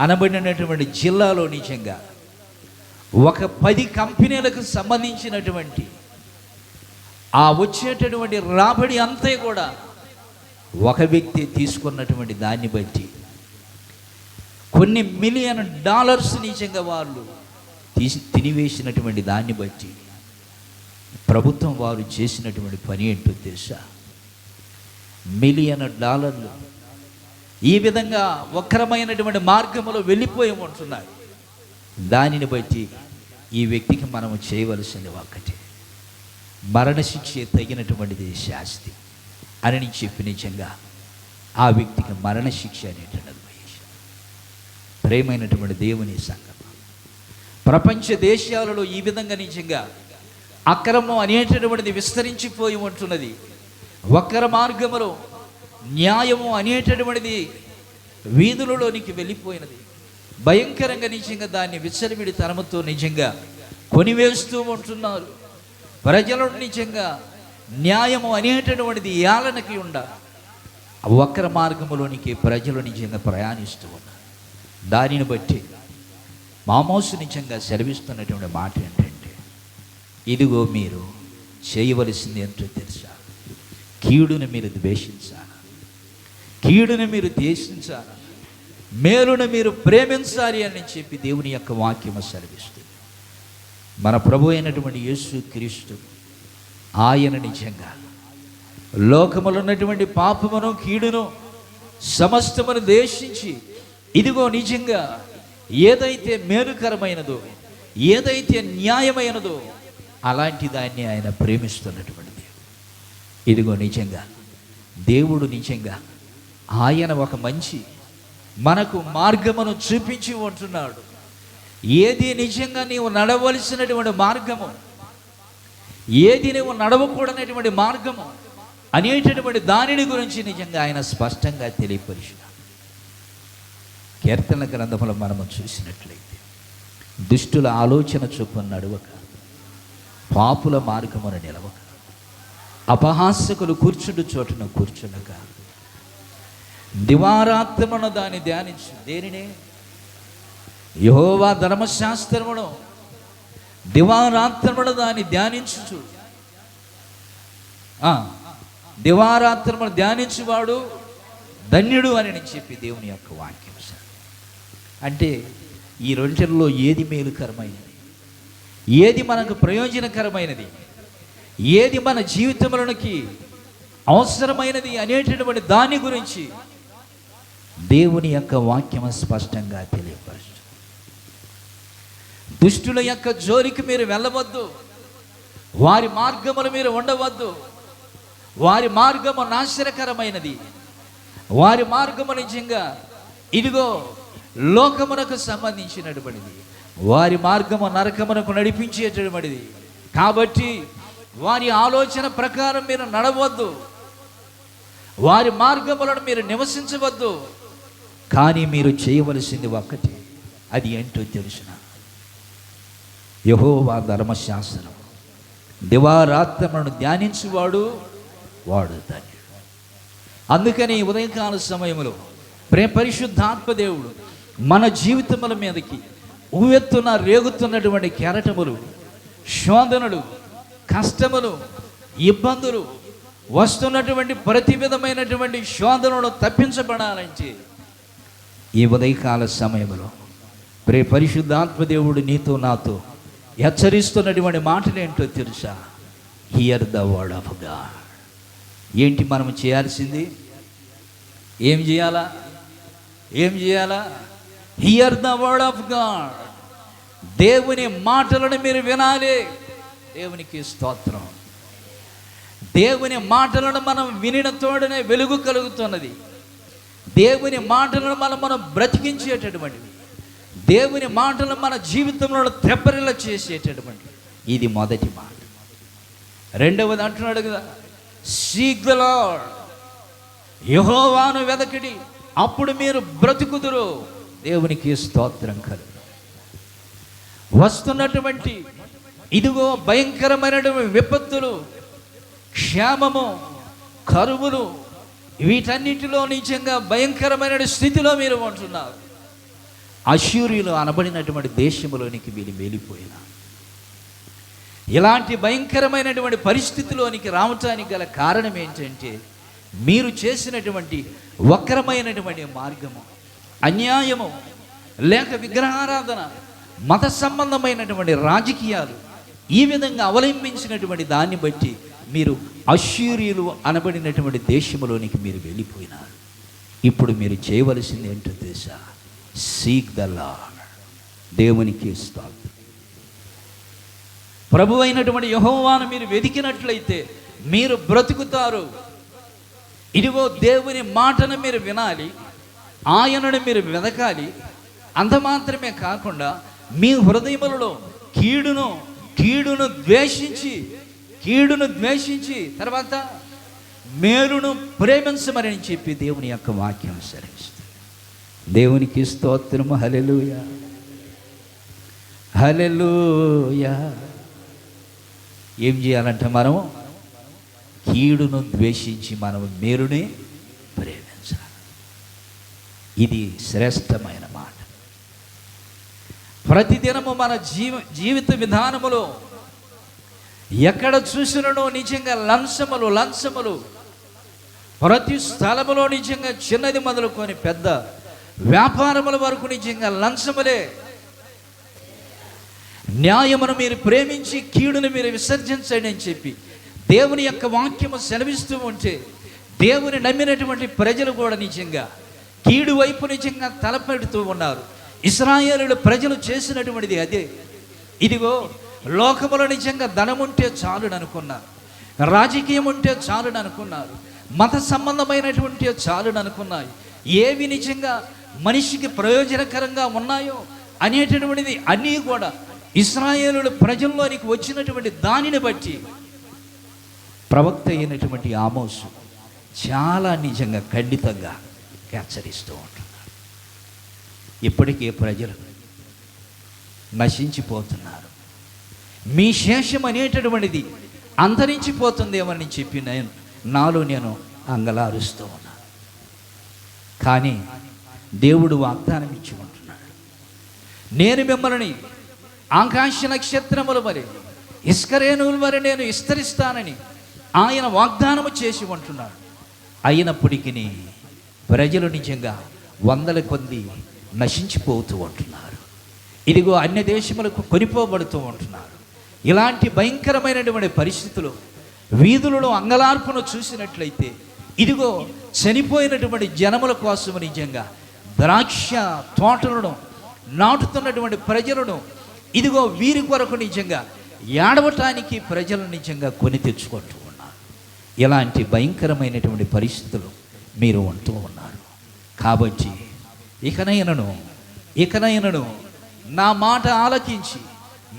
అనబడినటువంటి జిల్లాలో నిజంగా ఒక 10 కంపెనీలకు సంబంధించినటువంటి ఆ వచ్చేటటువంటి రాబడి అంతే కూడా ఒక వ్యక్తి తీసుకున్నటువంటి దాన్ని బట్టి కొన్ని $1 మిలియన్ నిజంగా వాళ్ళు తినివేసినటువంటి దాన్ని బట్టి ప్రభుత్వం వారు చేసినటువంటి పని ఏంటో తెలుసా? $1 మిలియన్ ఈ విధంగా వక్రమైనటువంటి మార్గంలో వెళ్ళిపోయి ఉంటున్నారు. దానిని బట్టి ఈ వ్యక్తికి మనము చేయవలసింది ఒక్కటే, మరణశిక్ష తగినటువంటిది శాస్తి అని చెప్పి నిజంగా ఆ వ్యక్తికి మరణశిక్ష అనేటువంటిది వేశారు. ప్రేమైనటువంటి దేవుని సంగమం, ప్రపంచ దేశాలలో ఈ విధంగా నిజంగా అక్రమం అనేటటువంటిది విస్తరించిపోయి ఉంటున్నది. వక్ర మార్గములో న్యాయము అనేటటువంటిది వీధులలోనికి వెళ్ళిపోయినది. భయంకరంగా నిజంగా దాన్ని విచ్చలవిడి తరముతో నిజంగా కొనివేస్తూ ఉంటున్నారు. ప్రజలు నిజంగా న్యాయము అనేటటువంటిది ఏలనకి ఉండ వక్ర మార్గములోనికి ప్రజలు నిజంగా ప్రయాణిస్తూ ఉన్నారు. దానిని బట్టి మామోసు నిజంగా సెలవిస్తున్నటువంటి మాట ఏంటంటే, ఇదిగో మీరు చేయవలసింది ఏంటో తెలుసా? కీడును మీరు ద్వేషించాలి, కీడును మీరు ద్వేషించాలి, మేలును మీరు ప్రేమించాలి అని చెప్పి దేవుని యొక్క వాక్యము సెలవిస్తుంది. మన ప్రభు అయినటువంటి యేసు క్రీస్తు ఆయన నిజంగా లోకములో ఉన్నటువంటి పాపమును కీడును సమస్తమును ద్వేషించి ఇదిగో నిజంగా ఏదైతే మేలుకరమైనదో ఏదైతే న్యాయమైనదో అలాంటి దాన్ని ఆయన ప్రేమిస్తున్నటువంటిది. ఇదిగో నిజంగా దేవుడు నిజంగా ఆయన ఒక మంచి మనకు మార్గమును చూపించి ఉంటున్నాడు. ఏది నిజంగా నీవు నడవలసినటువంటి మార్గము, ఏది నువ్వు నడవకూడనటువంటి మార్గము అనేటటువంటి దానిని గురించి నిజంగా ఆయన స్పష్టంగా తెలియపరిచాడు. కీర్తనల గ్రంథంలో మనము చూసినట్లయితే దుష్టుల ఆలోచన చొప్పున నడవక, పాపుల మార్గమున నిలవక, అపహాస్యకులు కూర్చుండు చోటున కూర్చునక, దివారాత్మను దాన్ని ధ్యానించు. దేనినే? యెహోవా ధర్మశాస్త్రమును దివారాత్మను దాన్ని ధ్యానించుచు. దివారాత్మను ధ్యానించువాడు ధన్యుడు అని నేను చెప్పి దేవుని యొక్క వాక్యం. అంటే ఈ రెండిలో ఏది మేలుకరమైనది, ఏది మనకు ప్రయోజనకరమైనది, ఏది మన జీవితంలోనికి అవసరమైనది అనేటటువంటి దాని గురించి దేవుని యొక్క వాక్యం స్పష్టంగా తెలియపరుస్తుంది. దుష్టుల యొక్క జోలికి మీరు వెళ్ళవద్దు, వారి మార్గములు మీరు ఉండవద్దు. వారి మార్గము నాశనకరమైనది, వారి మార్గము నిజంగా ఇదిగో లోకమునకు సంబంధించినటువంటిది, వారి మార్గము నరకమునకు నడిపించేటటువంటిది. కాబట్టి వారి ఆలోచన ప్రకారం మీరు నడవద్దు, వారి మార్గములను మీరు నివసించవద్దు. కానీ మీరు చేయవలసింది ఒక్కటి, అది ఏంటో తెలుసిన? యెహోవా ధర్మశాస్త్రం దివారాత్మను ధ్యానించువాడు వాడు ధన్యుడు. అందుకని ఉదయకాల సమయంలో పరిశుద్ధాత్మ దేవుడు మన జీవితముల మీదకి ఉవ్వెత్తున రేగుతున్నటువంటి కెరటములు, శోధనలు, కష్టములు, ఇబ్బందులు వస్తున్నటువంటి ప్రతి విధమైనటువంటి శోధనలు తప్పించబడాలంటే ఈ ఉదయకాల సమయంలో పరిశుద్ధాత్మ దేవుడు నీతో నాతో హెచ్చరిస్తున్నటువంటి మాటలు ఏంటో తెలుసా? Here the word of God. ఏంటి మనం చేయాల్సింది? ఏం చేయాలా? Here the word of God. దేవుని మాటలను మీరు వినాలి. దేవునికి స్తోత్రం. దేవుని మాటలను మనం వినిన తోడనే వెలుగు కలుగుతున్నది. దేవుని మాటలను మనం బ్రతికించేటటువంటిది, దేవుని మాటలు మన జీవితంలో తెప్పరిల్ల చేసేటటువంటి ఇది మొదటి మాట. రెండవది అంటున్నాడు కదా, సీక్ ద లార్డ్. యెహోవాను వెదకిడి, అప్పుడు మీరు బ్రతుకుదురు. దేవునికి స్తోత్రం కలుగు. వస్తున్నటువంటి ఇదిగో భయంకరమైనటువంటి విపత్తులు, క్షేమము, కరువులు, వీటన్నిటిలో నిజంగా భయంకరమైన స్థితిలో మీరు ఉంటున్నారు. అష్షూరీయులు అనబడినటువంటి దేశంలోనికి వీళ్ళు వెళ్ళిపోయిన ఇలాంటి భయంకరమైనటువంటి పరిస్థితిలోనికి రావటానికి గల కారణం ఏంటంటే మీరు చేసినటువంటి వక్రమైనటువంటి మార్గము, అన్యాయము, లేక విగ్రహారాధన, మత సంబంధమైనటువంటి రాజకీయాలు, ఈ విధంగా అవలంబించినటువంటి దాన్ని బట్టి మీరు అష్షూరీయులు అనబడినటువంటి దేశంలోనికి మీరు వెళ్ళిపోయినారు. ఇప్పుడు మీరు చేయవలసింది ఏంటో తెలుసా? Seek the lord. దేవునికి స్తోత్రం. ప్రభు అయినటువంటి యెహోవాను మీరు వెతికినట్లయితే మీరు బ్రతుకుతారు. ఇదిగో దేవుని మాటను మీరు వినాలి, ఆయనను మీరు వెదకాలి. అంత మాత్రమే కాకుండా మీ హృదయములలో కీడును ద్వేషించి తర్వాత మేలును ప్రేమించమని చెప్పి దేవుని యొక్క వాక్యం సెలవిస్తుంది. దేవునికి స్తోత్రము. హల్లెలూయా, హల్లెలూయా. ఏం చేయాలంటే మనం కీడును ద్వేషించి మనం మేలునే ప్రేమించాలి. ఇది శ్రేష్టమైన మాట. ప్రతిదినము మన జీవిత విధానములో ఎక్కడ చూసినో నిజంగా లంచములు, ప్రతి స్థలములో నిజంగా చిన్నది మొదలుకొని పెద్ద వ్యాపారముల వరకు నిజంగా లంచములే. న్యాయమును మీరు ప్రేమించి కీడును మీరు విసర్జించండి అని చెప్పి దేవుని యొక్క వాక్యము సెలవిస్తూ ఉంటే దేవుని నమ్మినటువంటి ప్రజలు కూడా నిజంగా కీడు వైపు నిజంగా తలపెడుతూ ఉన్నారు. ఇశ్రాయేలు ప్రజలు చేసినటువంటిది అదే. ఇదిగో లోకములో నిజంగా ధనం ఉంటే చాలును అనుకున్నారు, రాజకీయం ఉంటే చాలును అనుకున్నారు, మత సంబంధమైనటువంటి చాలును అనుకున్నాయి. ఏవి నిజంగా మనిషికి ప్రయోజనకరంగా ఉన్నాయో అనేటటువంటిది అన్నీ కూడా ఇశ్రాయేలు ప్రజల్లోనికి వచ్చినటువంటి దానిని బట్టి ప్రవక్త అయినటువంటి ఆమోసు చాలా నిజంగా ఖండితంగా హెచ్చరిస్తూ ఉంటున్నాడు. ఇప్పటికే ప్రజలు నశించిపోతున్నారు, మీ శేషం అనేటటువంటిది అంతరించిపోతుందేమని చెప్పి నాలో నేను అంగలారుస్తూ ఉన్నాను. కానీ దేవుడు వాగ్దానం ఇచ్చి ఉంటున్నాడు, నేను మిమ్మల్ని ఆకాశ నక్షత్రముల వలె ఇస్కరేణువుల వలె నేను విస్తరిస్తానని ఆయన వాగ్దానము చేసి ఉంటున్నాడు. అయినప్పటికీ ప్రజలు నిజంగా వందల కొద్ది నశించిపోతూ ఉంటున్నారు. ఇదిగో అన్య దేశములకు కొనిపోబడుతూ ఉంటున్నారు. ఇలాంటి భయంకరమైనటువంటి పరిస్థితులు వీధులలో అంగలార్పును చూసినట్లయితే ఇదిగో చనిపోయినటువంటి జనముల కోసం నిజంగా ద్రాక్ష తోటలను నాటుతున్నటువంటి ప్రజలను ఇదిగో వీరి కొరకు నిజంగా ఏడవటానికి ప్రజలు నిజంగా కొని తెచ్చుకుంటూ ఉన్నారు. ఇలాంటి భయంకరమైనటువంటి పరిస్థితులు మీరు ఉంటూ ఉన్నారు. కాబట్టి ఇకనైనను నా మాట ఆలకించి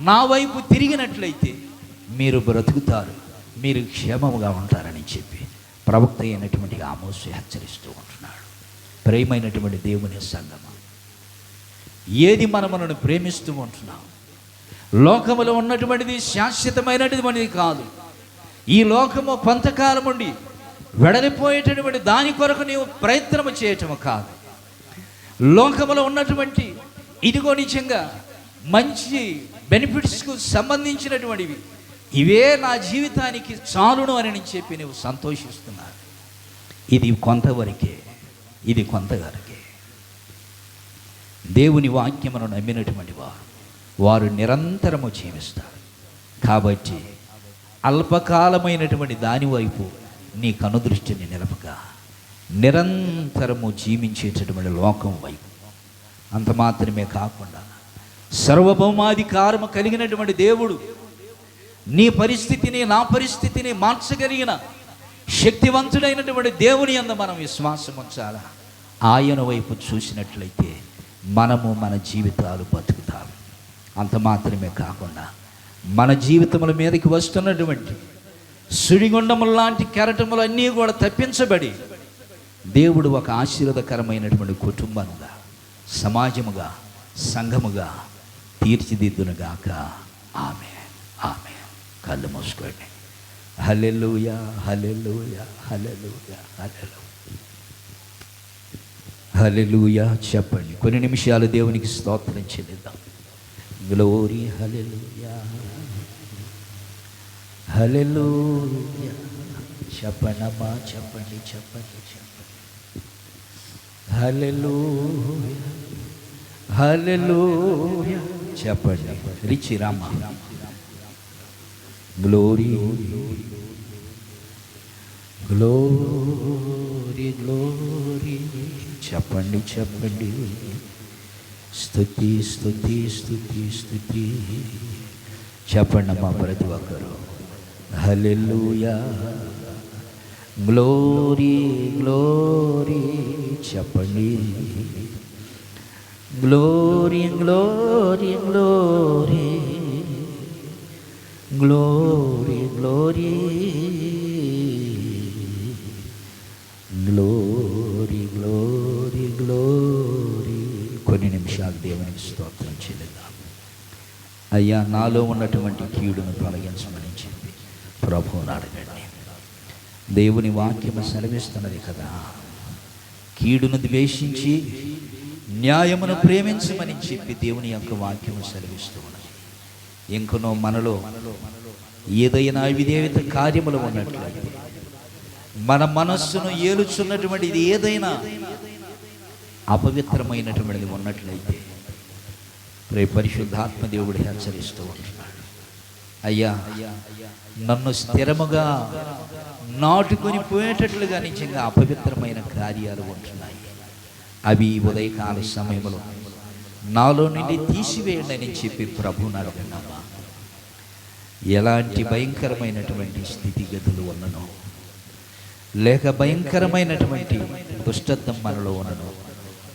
నా వైపు తిరిగినట్లయితే మీరు బ్రతుకుతారు, మీరు క్షేమముగా ఉంటారని చెప్పి ప్రవక్త అయినటువంటి ఆమోసు హెచ్చరిస్తూ ఉంటున్నాడు. ప్రేమైనటువంటి దేవుని సంగమా, ఏది మనలను ప్రేమిస్తూ ఉంటున్నాం? లోకములో ఉన్నటువంటిది శాశ్వతమైనటువంటిది కాదు. ఈ లోకము కొంతకాలం ఉండి వెడలిపోయేటటువంటి దాని కొరకు నీవు ప్రయత్నము చేయటము కాదు. లోకములో ఉన్నటువంటి ఇదిగో నిజంగా మంచి బెనిఫిట్స్కు సంబంధించినటువంటివి ఇవే నా జీవితానికి చాలును అని చెప్పి నువ్వు సంతోషిస్తున్నావు. ఇది కొంతవరకే, ఇది కొంతవరకే. దేవుని వాక్యమును నమ్మినటువంటి వారు నిరంతరము జీవిస్తారు. కాబట్టి అల్పకాలమైనటువంటి దాని వైపు నీ కనుదృష్టిని నిలపక నిరంతరము జీవించేటటువంటి లోకం వైపు, అంత మాత్రమే కాకుండా సర్వభౌమాధికారము కలిగినటువంటి దేవుడు నీ పరిస్థితిని నా పరిస్థితిని మార్చగలిగిన శక్తివంతుడైనటువంటి దేవుని యందు మనం విశ్వాసం ఉంచాలా. ఆయన వైపు చూసినట్లయితే మనము మన జీవితాలు బతుకుతాం. అంత మాత్రమే కాకుండా మన జీవితముల మీదకి వస్తున్నటువంటి సుడిగుండముల లాంటి కెరటములు అన్నీ కూడా తప్పించబడి దేవుడు ఒక ఆశీర్వాదకరమైనటువంటి కుటుంబముగా, సమాజముగా, సంఘముగా తీర్చిదిద్దునుగాక. ఆమె ఆమె కళ్ళు మూసుకోండి. హల్లెలూయా, హల్లెలూయా, హల్లెలూయా, హల్లెలూయా, హల్లెలూయా. చెప్పండి, కొన్ని నిమిషాలు దేవునికి స్తోత్రం చెల్లిద్దాం. Glory, hallelujah, hallelujah. చెప్పండమ్మా, చెప్పండి, చెప్పండి, చెప్పండి. Hallelujah, hallelujah. చెప్పండి, రిచి రామ. Glory, glory, glory. చెప్పండి, చెప్పండి. స్తుతి, స్తుతి, స్తుతి, స్తుతి. చెప్పండి అమ్మా ప్రతి ఒక్కరు. హల్లెలూయా, గ్లోరీ, గ్లోరీ. చెప్పండి, glory, glory, glory, glory, glory, glory, glory, glory. కొన్ని నిమిషాలు దేవునికి స్తోత్రం చెల్లిద్దాం. అయ్యా, నాలో ఉన్నటువంటి కీడును తొలగించమని చెప్పి ప్రభువుని అడగండి. దేవుని వాక్యము సెలవిస్తున్నది కదా, కీడును ద్వేషించి న్యాయమును ప్రేమించమని చెప్పి దేవుని యొక్క వాక్యము సెలవిస్తూ ఉన్నది. ఇంకనో మనలో ఏదైనా విధేయత కార్యములు ఉన్నట్లయితే, మన మనస్సును ఏలుచున్నటువంటిది ఏదైనా అపవిత్రమైనటువంటిది ఉన్నట్లయితే పరిశుద్ధాత్మ దేవుడు హెచ్చరిస్తూ ఉంటున్నాడు. అయ్యా, నన్ను స్థిరముగా నాటుకొని పోయేటట్లుగా నిజంగా అపవిత్రమైన కార్యాలు ఉంటున్నాయి. అవి ఉదయకాల సమయంలో నాలో నుండి తీసివేయండి అని చెప్పి ప్రభువుని అడగండమ్మా. ఎలాంటి భయంకరమైనటువంటి స్థితిగతులు ఉన్ననో, లేక భయంకరమైనటువంటి దుష్టత్వం మనలో ఉన్ననో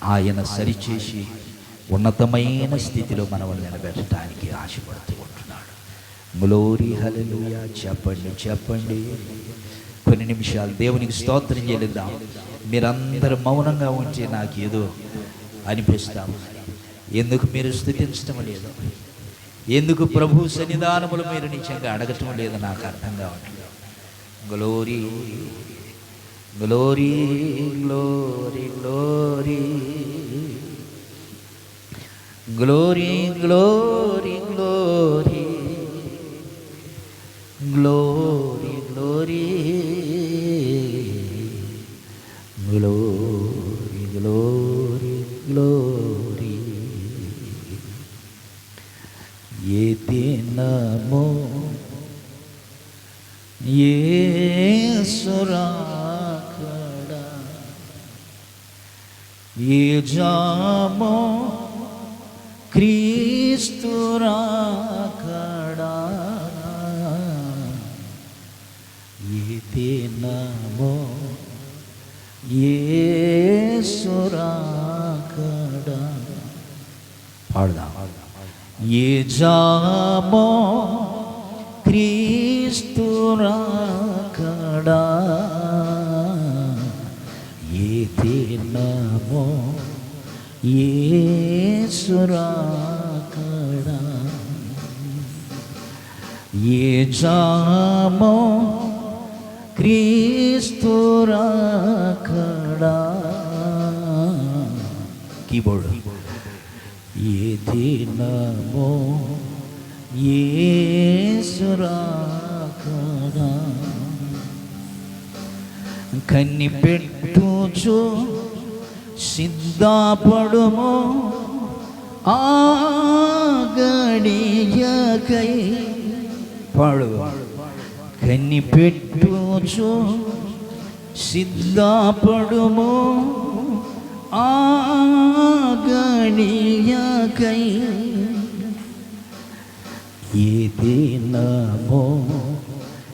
ఆయన సరిచేసి ఉన్నతమైన స్థితిలో మనల్ని నిలబెట్టడానికి ఆశపడుతూ ఉంటున్నాడు. గ్లోరీ హల్లెలూయా. చెప్పండి. కొన్ని నిమిషాలు దేవునికి స్తోత్రం చేద్దాం. మీరందరూ మౌనంగా ఉంటే నాకు ఏదో అనిపిస్తాము. ఎందుకు మీరు స్తుతించటం లేదు? ఎందుకు ప్రభు సన్నిధానములు మీరు నిజంగా అడగటం లేదు? నాకు అర్థం కావట్లేదు. Glory glory glory glory glory glory glory glory glory glory glory glory. ఏ దినమో యేసు రాకడా, ఏ జామో క్రీస్తు రాకడా, ఏ దినమో యేసు రాకడా. పాడదాం. ఏ జామో క్రీస్తు రాకడా, ఏ దినమో యేసు రాకడా, ఏ జామో క్రీస్తు రాకడా. కీబోర్డ్. ఏ దినమో యేసు రాకడా, కనిపెట్టుచు సిద్ధపడుము ఆ గడియకై. పాడు. కనిపెట్టుచు సిద్ధపడుము ఆ గడియకై, ఏ దినమో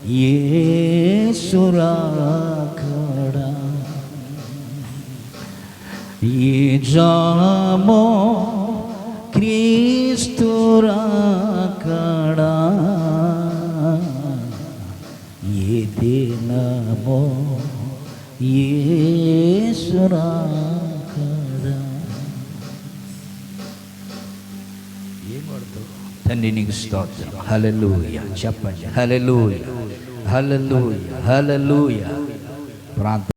యేసు రాకడా, ఏ జామో క్రీస్తు రాకడా, ఏ దినమో యేసు రాకడా. తండ్రి నీకు స్తోత్రం. హల్లెలూయా. చెప్పండి. హల్లెలూయా హల్లెలూయా హల్లెలూయా. ప్రాంతం